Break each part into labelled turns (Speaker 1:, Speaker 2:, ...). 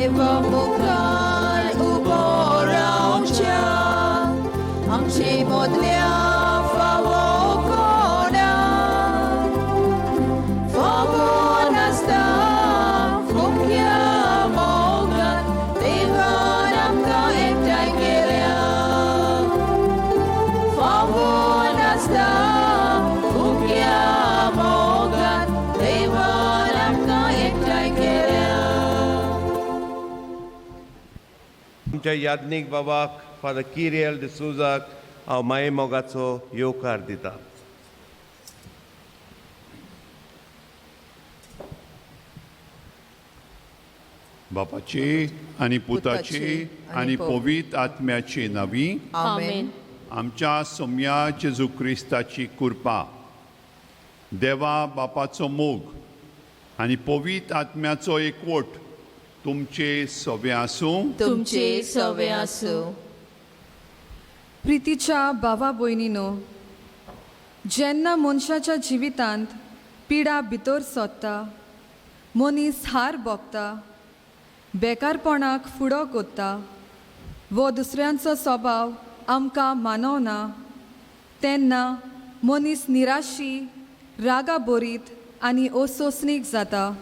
Speaker 1: Bukal uborang siya ang simot niya fawokona famonasta fukya mogan tivanam ka ektai kirya famonasta fukya mogan tivanam ka ektai kirya.
Speaker 2: आमच्या याज्ञिक बाबाक father किरियल डिसूजाक हांव माये मोगाचो येवकार दिता.
Speaker 3: बापाची आनी पुताची आनी पवित्र आत्म्याची नवी
Speaker 1: आमेन.
Speaker 3: आमच्या सोम्या जेजू क्रिस्ताची कृपा देवा बापाचो मोग आनी पवित्र आत्म्याचो एकवट तुमचे सवे आसूं.
Speaker 1: तुमचे सवे आसूं.
Speaker 4: प्रितीच्या भावा भयणीनो, जेन्ना मनशाच्या जिवितांत पिडा भितर सोदता, मनीस हार भोगता, बेकारपणाक फुडो कोत्ता, वो दुसऱ्यांचो स्वभाव आमकां मानवना, तेन्ना मनीस निराशी, रागा बोरीत आनी असोसणीक जाता.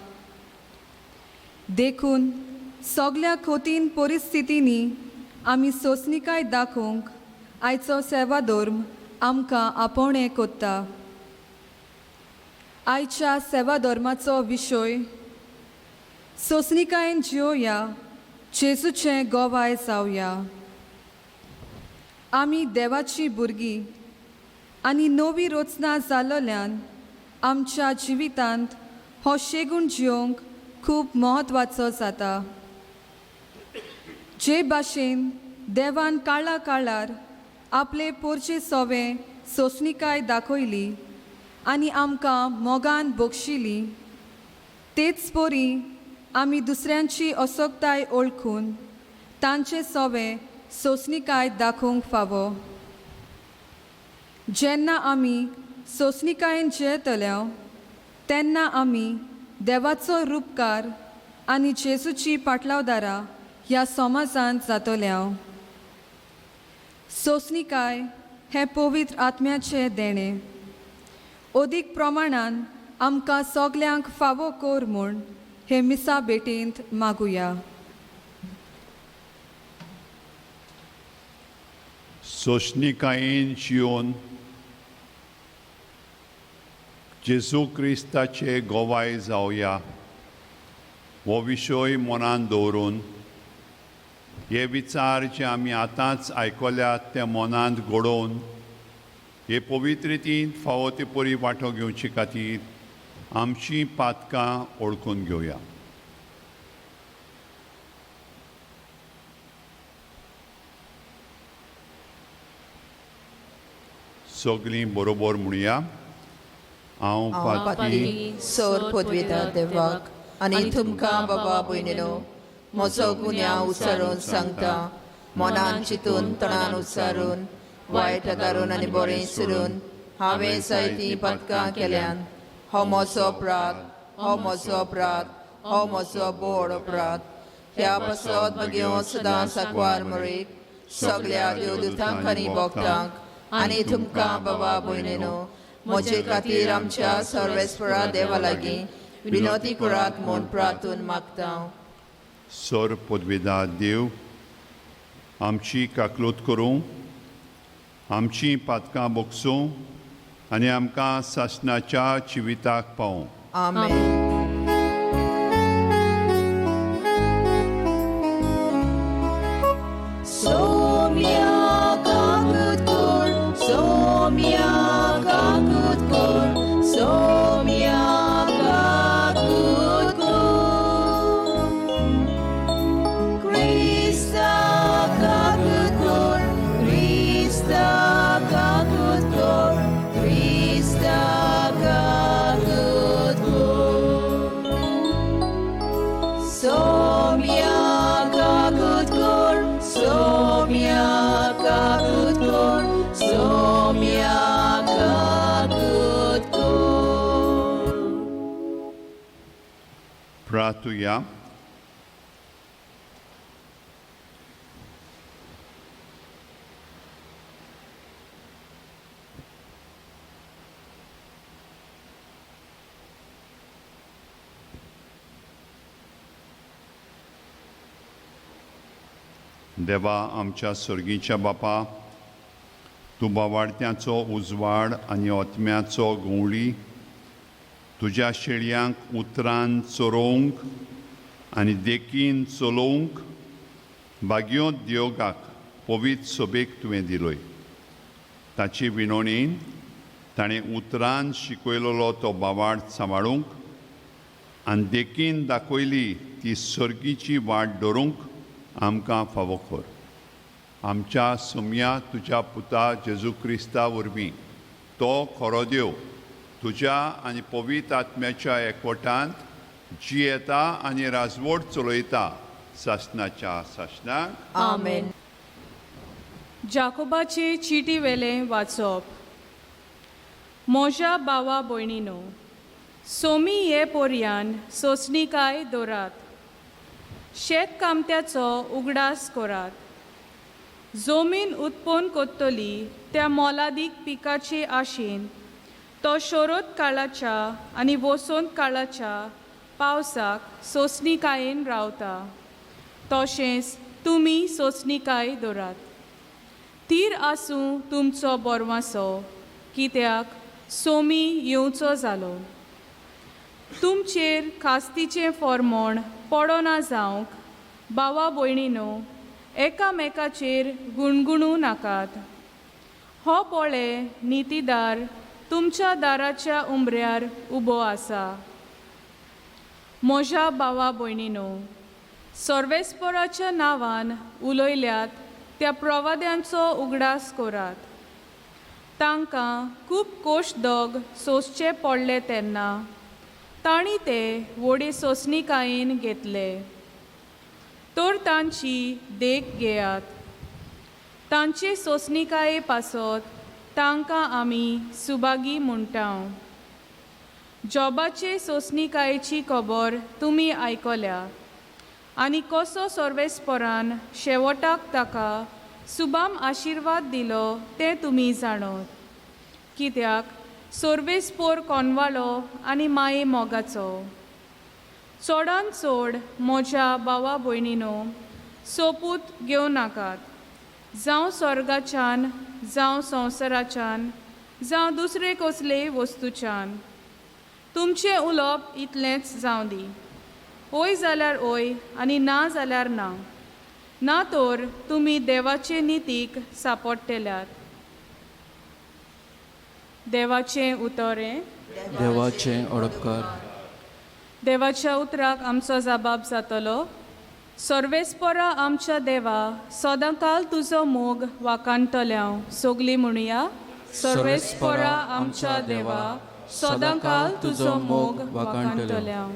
Speaker 4: देखून सगळ्या कठीण परिस्थितींनी आमी सोंसणीकाय दाखोवंक आयचो सेवा धर्म आमकां आपोवणें कोत्ता. आयच्या सेवा धर्माचो विशय सोंसणीकायेन जियोया, जेजूचें गोवाय जावया. आमी देवाची भुरगीं आनी नवी रचना जाल्ल्यान आमच्या जिवितांत हो शेगूण जियोंक खूब महत्वाचो जाता. जे भाशेन देवान काळा काळार आपले पोरचे सोवे सोंसणीकाय दाखयली आनी आमकां मोगान बक्षिली, तेच परी आमी दुसऱ्यांची असोगताय ओळखून तांचे सोवे सोंसणीकाय दाखोवंक फावो. जेन्ना आमी सोंसणीकायेन जेयतल्यो तेन्ना आमी देवाचो रूपकार आनी जेजूची पाटलावदारां ह्या समाजांत जातल्या. सोंसणीकाय हें पवित्र आत्म्याचें देणें. अदीक प्रमाणान आमकां सगल्यांक फावो कोर म्हूण हे मिसा भेटेंत मागुया.
Speaker 3: सोंसणीकायेन जियोन जेजू क्रिस्ताचे गोवाय जावया हो विशय मनान दवरून हे विचार जे आमी आतांच आयकल्यात ते मनांत घडोवन हे पवित्र रितीन फावो ते परी वांटो घेवचे खातीर आमचीं पातकां ओळखून घेवया. सगळीं बरोबर म्हणुया. हांव
Speaker 1: पाती सोर पदवीदार देवाक आनी तुमकां बाबा भयणीनो म्हजो गुन्यांव उसारून सांगता. मनान चिंतून तणान उसारून वायट दारून आनी बरें सुरून हांवें जायतीं पातकां केल्यान हो म्हजो अपराध, हो म्हजो अपराध, हो म्हजो बोड अपराध. ह्या पासत म्हगे सदां साकवार मरेक सगळ्या देवदूतांक आनी भक्तांक आनी तुमकां बाबा भयणीनो म्हजे खातीर आमच्या सर्वेस्परा देवा लागीं विनोती करात म्हूण प्रार्थून मागता.
Speaker 3: सर पदवीदार देव, आमची काकलूत करूं, आमचीं पातकां बोगसूं आनी आमकां सासणाच्या जिविताक पावूं.
Speaker 1: आमेन. सोम्या काकूत कोर, सोम्या काकूत कोर, सोम्या काकूत कोर. क्रिस्ता काकूत कोर, क्रिस्ता काकूत कोर, क्रिस्ता काकूत कोर. सोम्या काकूत कोर, सोम्या काकूत कोर, सोम्या काकूत कोर.
Speaker 3: प्रार्थुया. देवा आमच्या सर्गीच्या बापा, तूं बावार्थ्याचो उजवाड आनी ओतम्याचो गवळी तुज्या शेळयांक उतरान चोरोवंक आनी देखीन चलोवंक भाग्यो दियोगाक पवित्र सोबेक तुवें दिलोय. ताची विणवणेन ताणें उतरान शिकयलोलो तो बावाड सांबाळूंक आनी देखीन दाखयली ती सर्गीची वाट धरूंक आमकां फावो कर. आमच्या सुमया तुज्या पुता जेजू क्रिस्ता वरवीं तो खरो देव तुज्या आनी पवित्र आत्म्याच्या एकवटांत जियेता आनी राजवट चलयता सासणाच्या सासणाक.
Speaker 1: आमेन.
Speaker 5: जाकोबाचे चिटी वेलें वाचप. म्हज्या भावा भयणीनो, सोमी हे पोरयान सोंसणीकाय दवरात. शेत कामत्याचो उगडास करात. जमीन उत्पन्न कोत्तली त्या मोलादीक पिकाचे आशेन तो शोरोत काळाच्या आनी वसंत काळाच्या पावसाक सोंसणीकायेन रावता. तशेंच तुमी सोंसणीकाय दवरात. तीर आसूं तुमचो बोरवासो, कित्याक सोमी येवचो जालो. तुमचेर खास्तीचें फर्मोण पडोना जावंक भावा भयणीनो एकामेकाचेर गुणगुणू नाकात. हो पोळे नितीदार तुमच्या दाराच्या उंबऱ्यार उबो आसा. म्हज्या भावा भयणीनो, सर्वेस्पराच्या नांवान उलयल्यात त्या प्रवाद्यांचो उगडास करात. तांकां खूब कोश्टदोग सोंसचे पडले तेन्ना तांणी ते व्हडे सोंसणीकायेन घेतले. तर तांची देख घेयात. तांचे सोंसणीकाये पासत तांकां आमी सुभागी म्हणटाव. जॉबाचे सोंसणीकायेची खबर तुमी आयकल्या आनी कसो सर्वेस्परान शेवटाक ताका सुभाम आशिर्वाद दिलो तें तुमी जाणत. कित्याक सर्वेस्पोर कोनवालो आनी माये मोगाचो. चडान चड म्हज्या भावा भयणीनो सोपूत घेवं नाकात. जावं स्वर्गाच्यान, जावं संवसाराच्यान, जावं दुसरे कसलेय वस्तूच्यान. तुमचें उलोवप इतलेंच जावं दी. ओय जाल्यार ओय आनी ना जाल्यार ना. ना तर तुमी देवाचे नितीक सांपडटेल्यात. देवाचें उतोरें.
Speaker 6: देवाचें ओडपकार.
Speaker 5: देवाच्या उतराक आमचो जबाब जातलो. सर्वेस्परा आमच्या देवा, सदांकाल तुजो मोग वाकाणटल्याव. सोगली म्हणुया. सर्वेस्परा आमच्या देवा, सदांकाल तुजो मोग वाकाणटल्याव.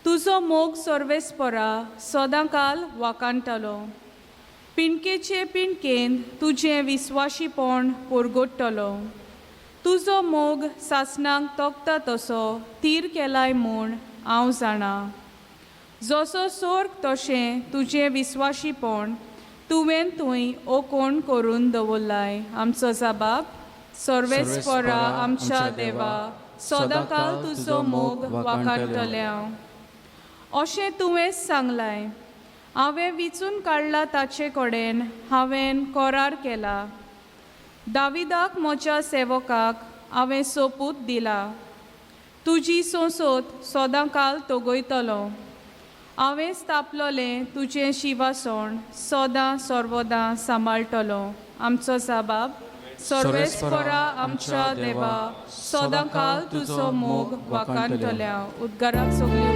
Speaker 5: तुजो मोग सर्वेस्परा सदांकाल वाकाणटलो. पिणकेचे पिणकेन तुजें विस्वाशीपण परगडटलो. तुजो मोग सासणांक तोखता तसो तीर केलाय म्हूण हांव जाणां. जसो स्वर्ग तशें तुजें विस्वाशीपण तुवें थंय ओकोण करून दवरलाय. आमचो जबाब. सर्वेस्परा आमच्या देवा, सदांकाल तुजो मोग वाकाणटल्याव. अशें तुवेंच सांगलाय. हांवें विचून काडला ताचे कडेन हांवें करार केला. दाविदाक म्हज्या सेवकाक हांवें सोपूत दिला. तुजी सोंसत सदांकाल तोगयतलो. हांवें स्थापलोलें तुजें शिवासण सदां सर्वदां सांबाळटलो. आमचो जबाब. सर्वेस्परा आमच्या देवा, सदांकाल तुजो मोग वाकाणटल्याव. उद्गाराक सगळीं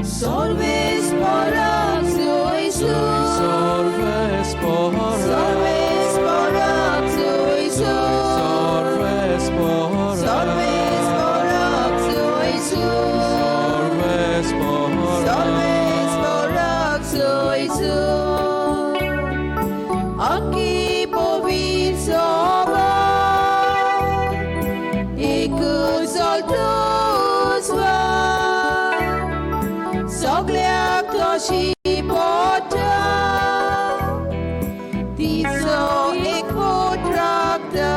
Speaker 1: सर्वेस्परा सोयसू.
Speaker 6: सर्वेस्परा.
Speaker 1: सर्वेस्परा सोयसू.
Speaker 6: सर्वेस्परा.
Speaker 1: सर्वेस्परा सोयसू. सर्वेस्परा सोयसू. Aki povir soba, ekut soltus va, sogleak toshi pota, tiso ekut rakta,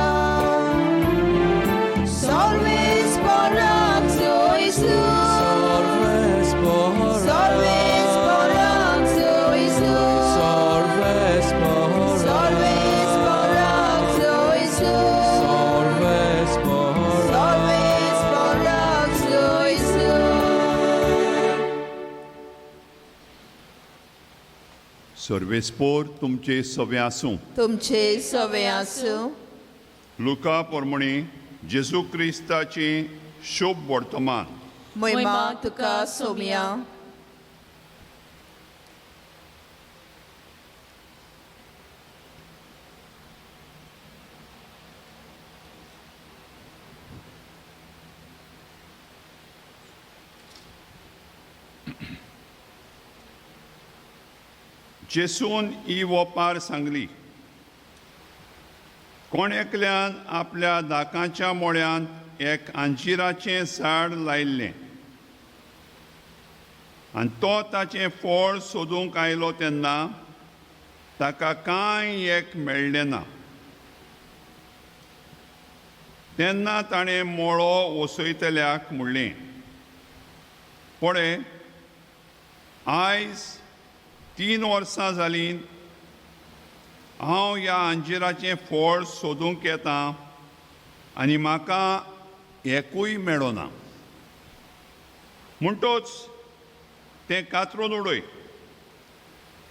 Speaker 1: solves parak soisu, solves
Speaker 3: वेस्पोर तुमचे सवे आसूं.
Speaker 1: तुमचे सवे आसूं.
Speaker 3: लुका पोरमणी जेजू क्रिस्ताची शुभ वर्तमान.
Speaker 1: मोहिमा तुका सोमिया.
Speaker 3: जेसून ही वोपार सांगली. कोण एकल्यान आपल्या दाकाच्या मोळ्यांत एक अंजिराचें झाड लायिल्लें आनी तो ताचें फळ सोदूंक आयलो तेन्ना ताका कांय एक मेळ्ळें ना. तेन्ना ताणें मोळो वसयतल्याक म्हणलें, पळय, आयज 3 वर्सां जालीं हांव ह्या अंजिराचें फळ सोदूंक येतां आनी म्हाका एकूय मेळोना. म्हणटच तें कातरून उडय,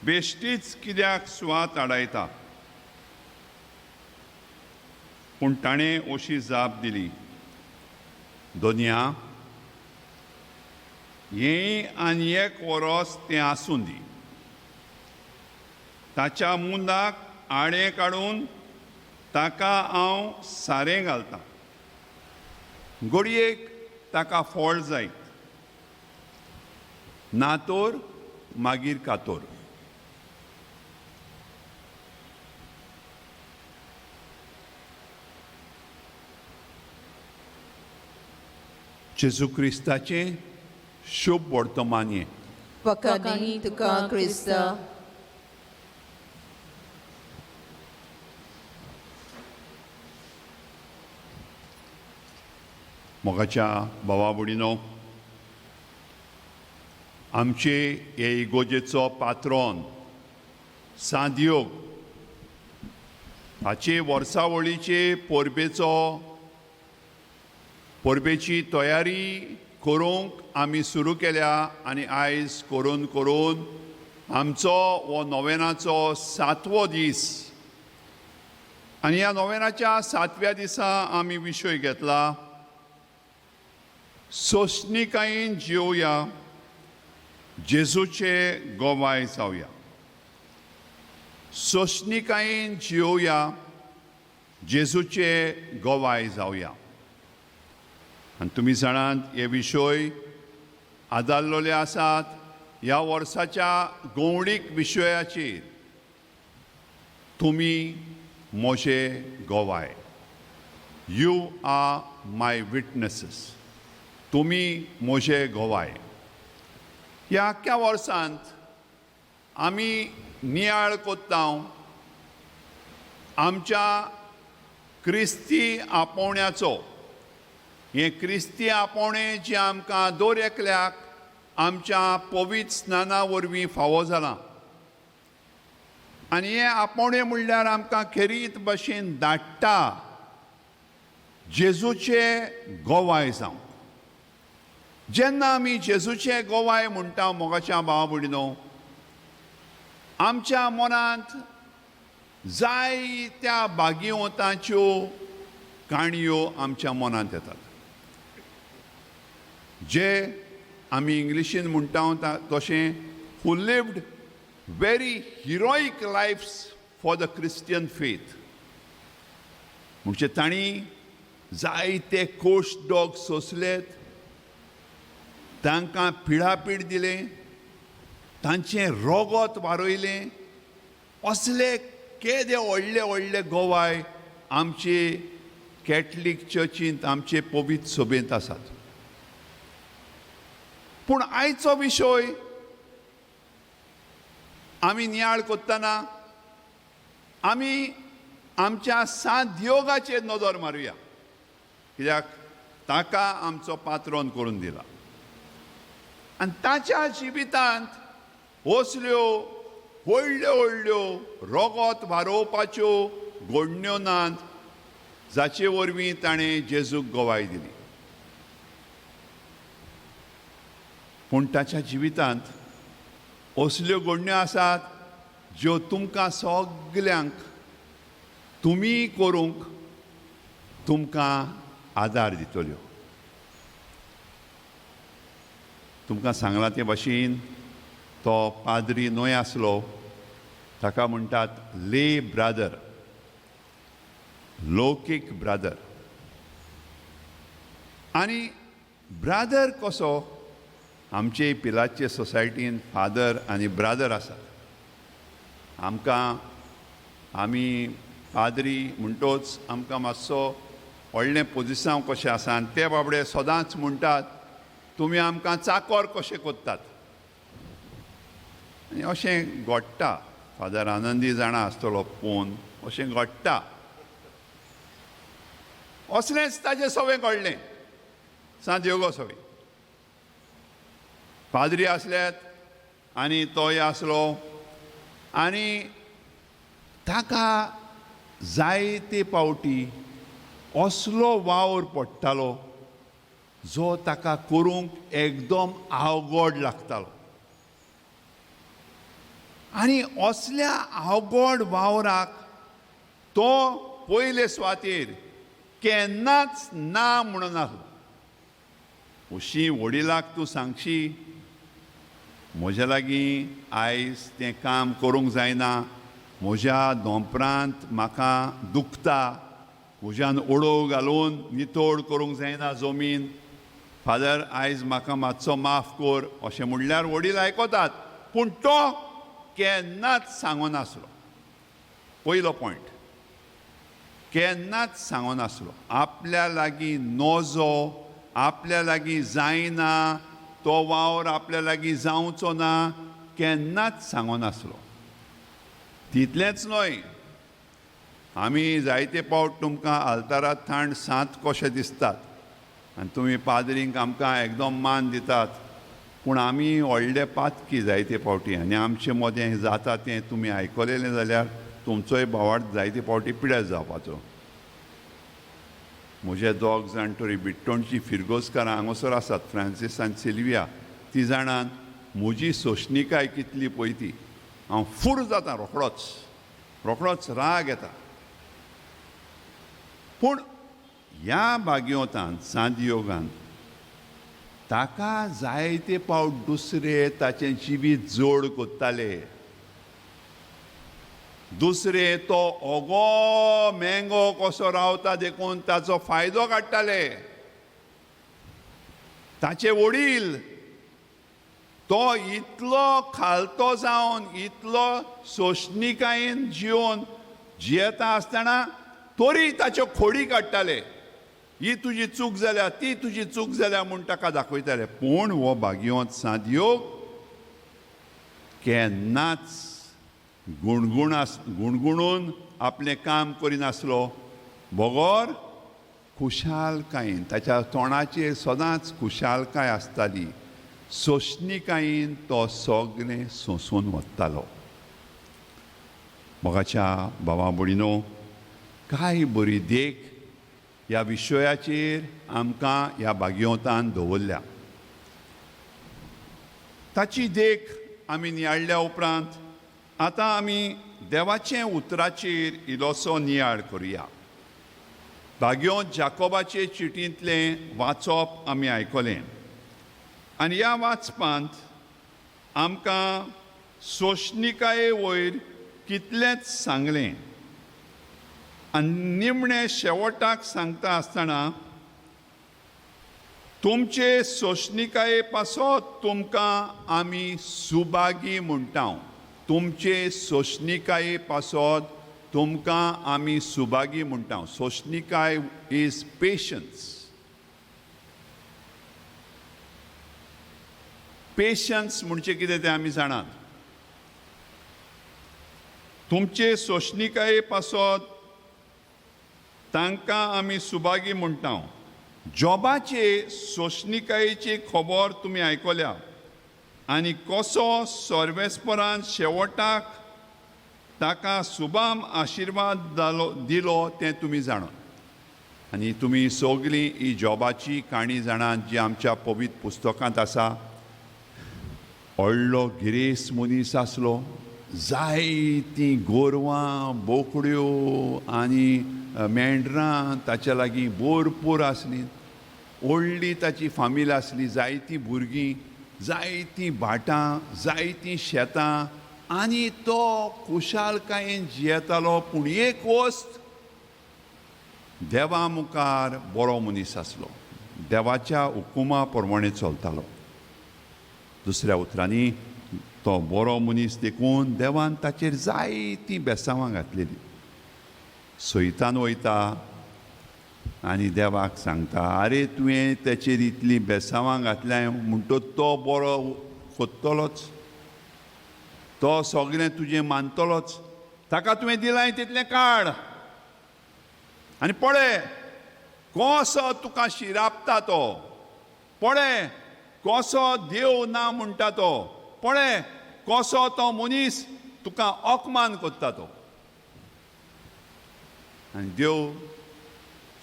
Speaker 3: बेश्टीच कित्याक सुवात आडायता. पूण ताणें अशी जाप दिली, दोनया, हें आनी एक वरोस तें आसूं दी. ताच्या मुंडाक आडे काडून ताका हांव सारें घालतां. घडयेक ताका फळ जायत, ना तर मागीर कातोर. जेजू क्रिस्ताचें शुभ वर्तमान हें.
Speaker 1: वखणी तुका क्रिस्ता.
Speaker 3: मोगाच्या भावा भयणीनो, आमचे हे इगोजेचो पात्रोन सांत हाचे वर्सावळीचे परबेची तयारी करूंक आमी सुरू केल्या आनी आयज करून करून आमचो हो नोवेनाचो 7वो दीस. आनी ह्या नोवेनाच्या 7व्या दिसा आमी विशय घेतला, सोंसणीकायेन जिवया, जेजूचे गोवाय जावया. सोंसणीकायेन जिवया, जेजूचे गोवाय जावया. आनी तुमी जाणात हे विशय आदारलेले आसात ह्या वर्साच्या गवळीक विशयाचेर. तुमी म्हजे गोवाय. यू आर माय विटनेसीस. तुमी म्हजे गोवाय. ह्या आख्या वर्सांत आमी नियाळ कोत्ता आमच्या क्रिस्ती आपोवण्याचो. हें क्रिस्ती आपोवणें जें आमकां दर एकल्याक आमच्या पवित्र स्नाना वरवीं फावो जालां. आनी हें आपोवणें म्हणल्यार आमकां खेरीत भाशेन धाडटा जेजूचे गोवाय जावं. जेन्ना आमी जेजूचे गोवाय म्हणटा मोगाच्या भावा भयणीनो, आमच्या मनांत जायत्या भागीवंतांच्यो काणयो आमच्या मनांत येतात. जे आमी इंग्लिशीन म्हणटा तशें who lived very heroic lives for the Christian faith. म्हणजे तांणी जायते कोश्ट दोग सोंसलेत, तांकां पिडापीड दिलें, तांचें रोगत वारोयलें. असले केदे व्हडले व्हडले गोवाय आमचे कॅथलीक चर्चींत, आमचे पवित्र सभेंत आसात. पूण आयचो विशय आमी नियाळ कोत्तना आमी आमच्या सांत दियोगाचेर नदर मारुया, कित्याक ताका आमचो पात्रोन करून दिला. आनी ताच्या जिवितांत असल्यो व्हडल्यो व्हडल्यो रोगत वारोवपाच्यो घडण्यो नात जाचे वरवीं ताणें जेजूक गोवाय दिली. पूण ताच्या जिवितांत असल्यो घडण्यो आसात ज्यो तुमकां सगल्यांक तुमी करूंक तुमकां आदार दितल्यो. तुमकां सांगलां ते भाशेन तो पाद्री न्हय आसलो, ताका म्हणटात ले ब्रादर, लौकीक ब्रादर. आनी ब्रादर कसो आमचे पिलाचे सोसायटीन फादर आनी ब्रादर आसात. आमी पाद्री म्हणटोच आमकां मातसो व्हडलें पोजिशन कशें आसा आनी ते बाबडे सदांच म्हणटात तुमी आमकां चाकर कशें कोत्तात. आनी अशें घडटा. फादर आनंदी जाणा आसतलो पोवन अशें घडटा. असलेंच ताजें सवें घडलें सांतियागो सवें. पाद्री आसल्यात आनी तोय आसलो आनी ताका जायते पावटी असलो वावर पडटालो जो ताका करूंक एकदम आवगड लागतालो. आनी असल्या आवगड वावराक तो पयले सुवातेर केन्नाच ना म्हणून नासलो. अशीं वडिलाक तूं सांगशी म्हज्या लागीं आयज तें काम करूंक जायना, म्हज्या दोंपरांत म्हाका दुखता, म्हज्यान ओडो घालून नितोड करूंक जायना जमीन, फादर आयज म्हाका मातसो माफ कर अशें म्हणल्यार वडील आयकतात. पूण तो केन्नाच सांगोनासलो. पयलो पॉयंट, केन्नाच सांगोनासलो. आपल्या लागीं नजो, आपल्या लागीं जायना, तो वावर आपल्या लागीं जावचो ना, केन्नाच सांगोनासलो. तितलेंच न्हय, आमी जायते पावट तुमकां आल्तारांत थंड सांत कशें दिसतात आनी तुमी पाद्रींक आमकां एकदम मान दितात, पूण आमी व्हडले पातकी जायते पावटी आनी आमचें मोदें जाता तें तुमी आयकलेलें जाल्यार तुमचोय भावार्थ जायते पावटी पिड्यार जावपाचो. म्हजे दोग जाण तरी बिट्टोणची फिरगोसकारां हांगासर आसात, फ्रांसीस आनी सिल्विया. ती जाणान म्हजी सोशणिकाय कितली पळय ती. हांव फूर जाता रोखडोच राग येता. पूण ह्या भाग्योतान सांतियोगान ताका जायते पावट दुसरे ताचें जिवीत जोड कोत्ताले. दुसरे तो ओगो मेंगो कसो रावता देखून ताचो फायदो काडटाले. ताचे वडील तो इतलो खालतो जावन इतलो सोशणिकायेन जिवन जियेता आसतना तोरी ताच्यो खोडी काडटाले. ही तुजी चूक जाल्या, ती तुजी चूक जाल्या म्हूण ताका दाखयताले. पूण हो भाग्यवंत सांतियोग केन्नाच गुणगुणून आपलें काम करिनासलो. बगोर खुशालकायेन ताच्या तोंडाचेर सदांच खुशालकाय आसताली. सोशणिकायेन तो सगळें सोंसून वतालो. मोगाच्या भावा भयणीनो, कांय बरी देख ह्या विशयाचेर आमकां ह्या भाग्यवंतान दवरल्या. ताची देख आमी नियाळ्ळ्या उपरांत आतां आमी देवाचे उतराचेर इल्लोसो नियाळ करुया. भाग्यवंत जाकोबाचे चिटींतलें वाचप आमी आयकलें आनी ह्या वाचपांत आमकां सोशणिकाये वयर कितलेंच सांगलें आनी निमणे शेवटाक सांगता आसतना तुमचे सोशणिकाये पासत तुमकां आमी सुभागी म्हणटाव. तुमचे सोशणिकाये पासत तुमकां आमी सुभागी म्हणटाव. सोशणिकाय इज पेशन्स. पेशन्स म्हणजे कितें तें आमी जाणात. तुमचे सोशणिकाये पासत तांकां आमी सुभागी म्हणटाव. जॉबाचे सोशणिकायेची खबर तुमी आयकल्या आनी कसो सर्वेस्परान शेवटाक ताका सुभाम आशिर्वाद दिलो तें तुमी जाणात. आनी तुमी सगळीं ही जॉबाची काणी जाणात जी आमच्या पवित्र पुस्तकांत आसा. व्हडलो गिरेस्त मनीस आसलो, जायतीं गोरवां बोकड्यो आनी मेंढरां ताच्या लागीं भरपूर आसलीं. व्हडली ताची फामील आसली, जायतीं भुरगीं, जायतीं भाटां, जायतीं शेतां, आनी तो खुशालकायेन जियेतालो. पूण एक वस्त, देवा मुखार बरो मनीस आसलो, देवाच्या हुकुमा प्रमाणे चलतालो. दुसऱ्या उतरांनी तो बरो मनीस देखून देवान ताचेर जायतीं बेसांवां घातलेलीं. सैतान वयता आनी देवाक सांगता, आरे तुवें ताचेर इतलीं बेसांवां घातल्या म्हणटच तो बरो खोदतलोच, तो सगळें तुजें मानतलोच, ताका तुवें दिलां तितलें काड. आनी पळय कसो तुका शिरापता तो, पळय कसो देव ना म्हणटा तो, पळय कसो तो मनीस तुका अपमान करता तो. आनी देव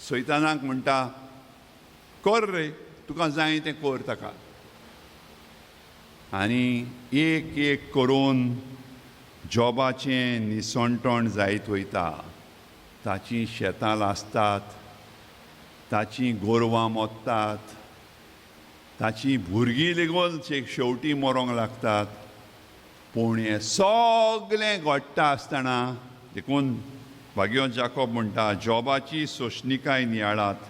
Speaker 3: सैतानाक म्हणटा, कर रे, तुका जाय तें कर ताका. आनी एक एक करून जॉबाचें निसंटण जायत वयता. ताचीं शेतां लासतात, ताचीं गोरवां मोत्तात, ताचीं भुरगीं लेगून शेवटी मरोंक लागतात. पूण हें सगळें घडटा आसतना देखून वाग्यो जाकोब म्हणटा, जॉबाची सोंशणिकाय नियाळात.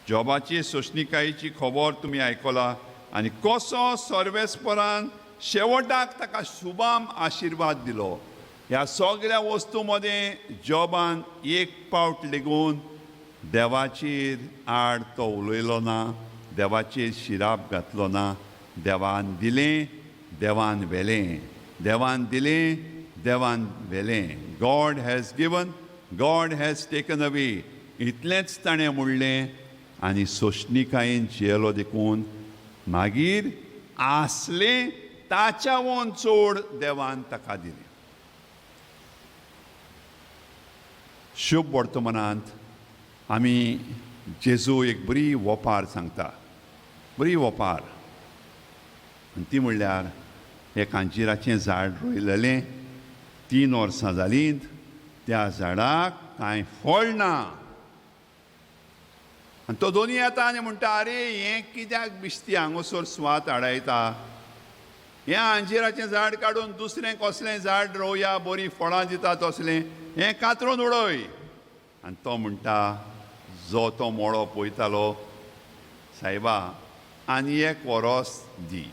Speaker 3: जॉबाची सोंशणिकायेची खबर तुमी आयकला, आनी कसो सर्वेस्परान शेवटाक ताका शुभाम आशिर्वाद दिलो. ह्या सगळ्या वस्तू मदें जॉबान एक पावट लेगून देवाचेर आड तो उलयलो ना, देवाचेर शिराप घातलो ना. देवान दिलें, देवान व्हेलें, देवान दिलें, देवान व्हेलें. God has given, God has taken away, इतलेंच ताणें म्हणलें. आनी सोंशणिकायेन जियेलो देखून मागीर आसलें ताच्या वोन चड देवान ताका दिलें. शुभ वर्तमानांत आमी जेजू एक बरी वोपार सांगता, बरी वोपार. आनी ती म्हणल्यार एक अंजिराचें झाड रोयलेलें, 3 वर्सां जालीं, त्या झाडाक कांय फळ ना. आनी तो दोनी येता आनी म्हणटा, आरे हें कित्याक बिश्ती हांगासर सुवात हाडयता, हें अंजिराचें झाड काडून दुसरें कसलें झाड रोवया, बरीं फळां दिता तसलें, हें कातरून उडय. आनी तो म्हणटा, जो तो मोळो पळयतालो, सायबा आनी 1 वरोस दी,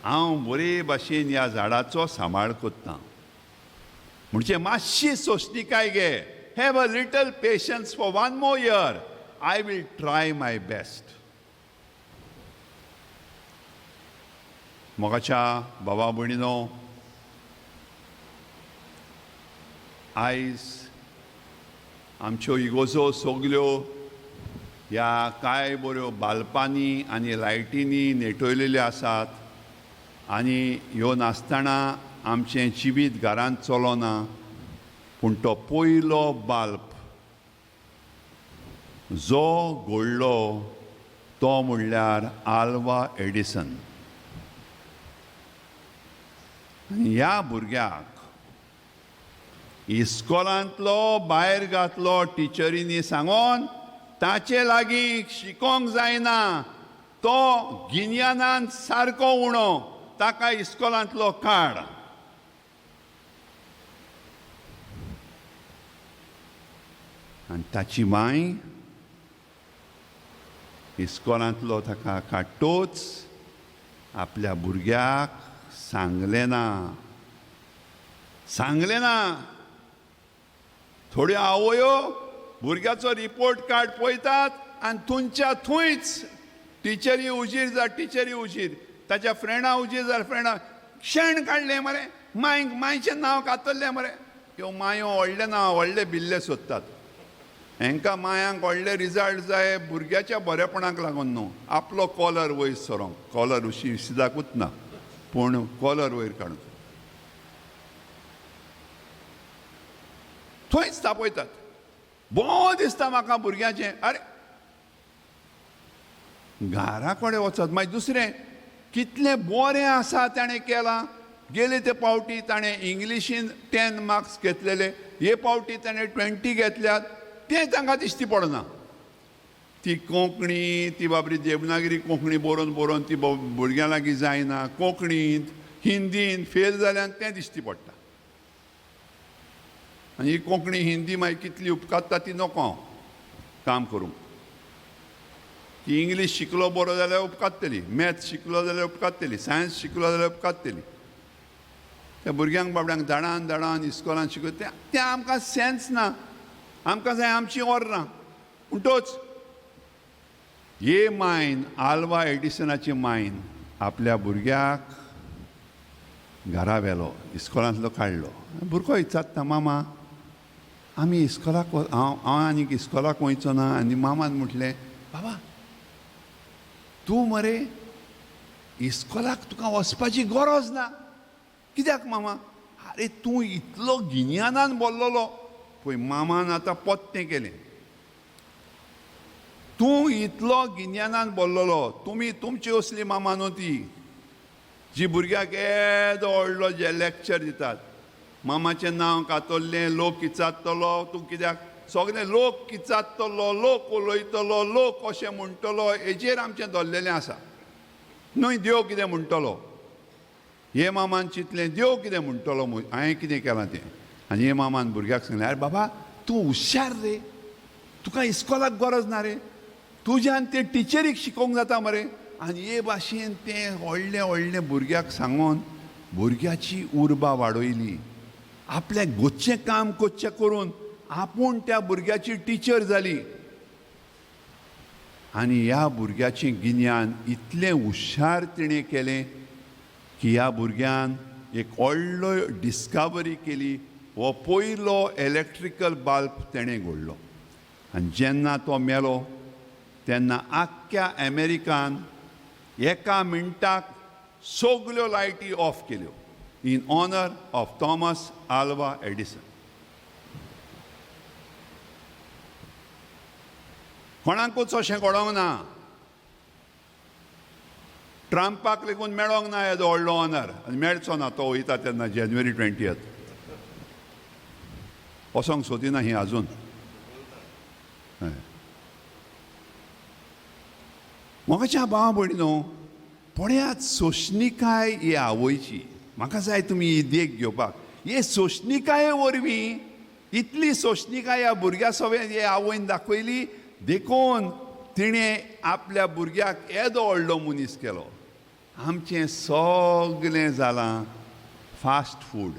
Speaker 3: हांव बरे भाशेन ह्या झाडाचो सांबाळ कोत्तां. म्हणजे मातशी सोंशणिकाय घे, have a little patience for 1 more year, I will try my best. मोगाच्या बाबा भयणीनो, आयज आमच्यो इगोजो सगल्यो ह्या कांय बऱ्यो बालपांनी आनी लायटींनी नेटयलेल्यो आसात. आनी ह्यो नासतना आमचें जिवीत घरांत चलोना. पूण तो पयलो बाल्ब जो घडलो तो म्हणल्यार आल्वा एडिसन. आनी ह्या भुरग्याक इस्कॉलांतलो भायर घातलो टिचरींनी सांगून, ताचे लागीं शिकोंक जायना, तो गिन्यानान सारको उणो, ताका इस्कॉलांतलो काड. आनी ताची माय इस्कॉलांतलो ताका काडटोच आपल्या भुरग्याक सांगलें ना. थोड्यो आवयो भुरग्याचो रिपोर्ट कार्ड पळयतात आनी थंयच्या थंयच टिचरी उजीर, ताच्या फ्रेंडा उजीर जाल्यार फ्रेंडा शेण काडलें मरे, मांयचें नांव कातरलें मरे. ह्यो मायो व्हडले नांव, व्हडले बिल्ले सोदतात. हांकां मायांक व्हडले रिजल्ट जाय भुरग्याच्या बरेपणाक लागून न्हू, आपलो कॉलर वयर सरोंक. कॉलर उशिदाकूच ना, पूण कॉलर वयर काडून थंयच तापयतात. बों दिसता म्हाका भुरग्याचें. अरे घरा कडेन वचत, मागीर दुसरें कितलें बरें आसा ताणें केलां, गेले ते पावटी ताणें इंग्लिशीन 10 मार्क्स घेतलेले, हे पावटी ताणें 20 घेतल्यात, तें तांकां दिश्टी पडना. ती कोंकणी, ती बाबरी देवनागरी कोंकणी बरोवन ती भुरग्यां लागीं जायना, कोंकणींत हिंदीन फेल जाल्यान तें दिश्टी पडटा. आनी ही कोंकणी हिंदी मागीर कितली उपकारता ती नको हांव काम करूंक. ती इंग्लीश शिकलो बरो जाल्यार उपकारतली, मॅथ्स शिकलो जाल्यार उपकारतली, सायन्स शिकलो जाल्यार उपकारतली. त्या भुरग्यांक बाबड्यांक धाडान इस्कॉलान शिकयता तें आमकां सेन्स ना. आमकां जाय आमची ऑर्डरां. म्हणटोच हे मायन, आल्वा एडिसनाची मायन आपल्या भुरग्याक घरा व्हेलो, इस्कॉलांतलो काडलो. भुरगो विचारता, मामा आमी इस्कॉलाक हांव आनीक इस्कॉलाक वयचो ना. आनी मामान म्हटलें, बाबा तूं मरे इस्कॉलाक तुका वचपाची गरज ना. कित्याक मामा? आरे तूं इतलो गिन्यानान बोल्लोलो पळय. मामान आतां पत्तें केलें. तूं इतलो गिन्यानान बोल्लोलो, तुमी तुमची असली मामा न्हू ती जी भुरग्याक येदो व्हडलो जे लॅक्चर दितात. मामाचें नांव कातरलें, लोक इचारतलो तूं कित्याक, सगळे लोक इचारतलो, लोक उलयतलो, लोक अशें म्हणटलो, हेजेर आमचें धरलेलें आसा. न्हय देव कितें म्हणटलो. हे मामान चिंतलें देव कितें म्हणटलो, हांवें कितें केलां तें. आनी हे मामान भुरग्याक सांगलें, आरे बाबा तूं हुशार रे, तुका इस्कॉलाक गरज ना रे, तुज्यान तें टिचरीक शिकोवंक जाता मरे. आनी हे भाशेन तें व्हडलें भुरग्याक सांगून भुरग्याची उर्बा वाडयली. आपलें गोच्चें काम कोच्चें करून आपूण त्या भुरग्याची टिचर जाली. आनी ह्या भुरग्याचें गिन्यान इतलें हुशार तिणें केलें की ह्या भुरग्यान एक व्हडलो डिस्कवरी केली. हो पयलो इलेक्ट्रिकल बल्ब तेणें घडलो. आनी जेन्ना तो मेलो तेन्ना आख्ख्या अमेरिकान एका मिनटाक सगल्यो लायटी ऑफ केल्यो in honour of Thomas Alva Edison. कोणाकूच अशें घडोंक ना. ट्रंपाक लेगून मेळोंक ना येदो व्हडलो ऑनर. आनी मेळचो ना तो वयता तेन्ना जानेवारी 20th. वसोंक सोदिना ही आजून. मोगाच्या भावा भयणीनो, पळयात सोशणिकाय ही आवयची. म्हाका जाय तुमी ही देख घेवपाक. हे सोशणिकाये वरवीं इतली सोशणिकाय ह्या भुरग्या सगळ्या हे आवयन दाखयली, देखून तिणें आपल्या भुरग्याक येदो व्हडलो मनीस केलो. आमचें सगळें जालां फास्ट फूड.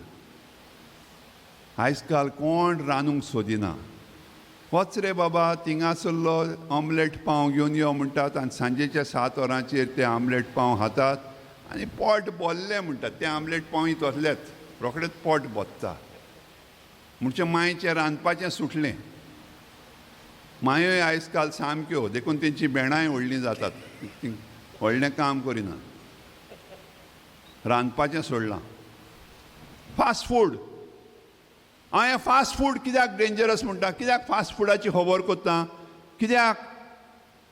Speaker 3: आयज काल कोण रांदूंक सोदिना. वच रे बाबा थिंगासरलो ऑमलेट पाव घेवन यो म्हणटात आनी सांजेच्या 7 वरांचेर ते आमलेट पाव खातात आनी पोट भरलें म्हणटात. ते आमलेट पाव तसलेच रोखडेंच पोट भरता. म्हणजे मांयचें रांदपाचें सुटलें. मायोय आयज काल सामक्यो, देखून तेंची भेणाय व्हडलीं जातात. व्हडलें काम करिना, रांदपाचें सोडलां. Fast food. हांव हें फास्ट फूड कित्याक डेंजरस म्हणटा, कित्याक फास्ट फुडाची खबर करता, कित्याक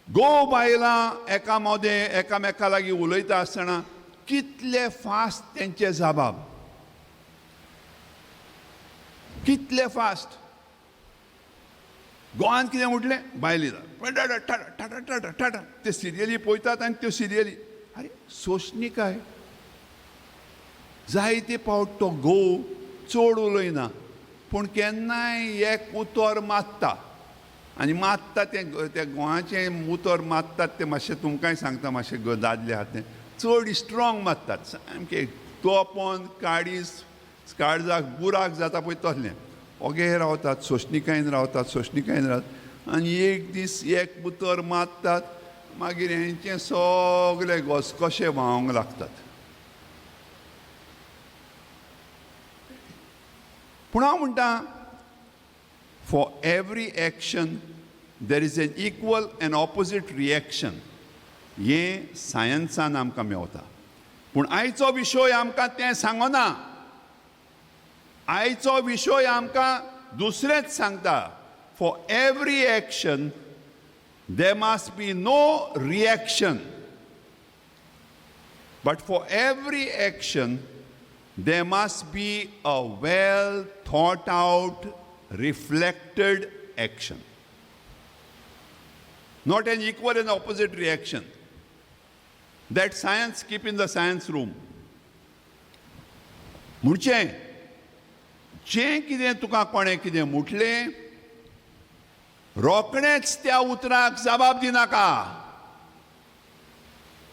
Speaker 3: घोव बायलां एका मोदें एकामेका लागीं उलयता आसतना कितले फास्ट तेंचे जबाब, कितले फास्ट. गोंयांत कितें म्हटलें, बायली टाटा ते सिरियली पळयतात आनी त्यो सिरियली. अरे सोशणिकाय. जायते फावट तो घोव चड उलयना पूण केन्नाय एक उतर मारता आनी मारता तें गोंयाचें उतर मारतात तें मातशें तुमकांय सांगता, मातशें दादले आहात तें चड स्ट्रॉंग मारतात. सामकें तोपोन काळीज काळजाक बुराक जाता पळय तसलें. ओगे रावतात, सोशणिकायेन रावतात आनी एक दीस एक उतर मारतात, मागीर हेंचें सगळें घसकशें व्हांवंक लागतात. पूण हांव म्हणटा, for every action there is an equal end opposite reaction. हें सायन्सान आमकां मेवता. पूण आयचो विशय आमकां तें सांगना. आयचो विशय आमकां दुसरेंच सांगता. For every action there must be no reaction, but for every action there must be a well thought out, reflected action. Not an equal and opposite reaction. That science keep in the science room. म्हणचें जें कितें तुका कोणें कितें म्हटलें रोखडेंच त्या उतराक जबाब दिनाका.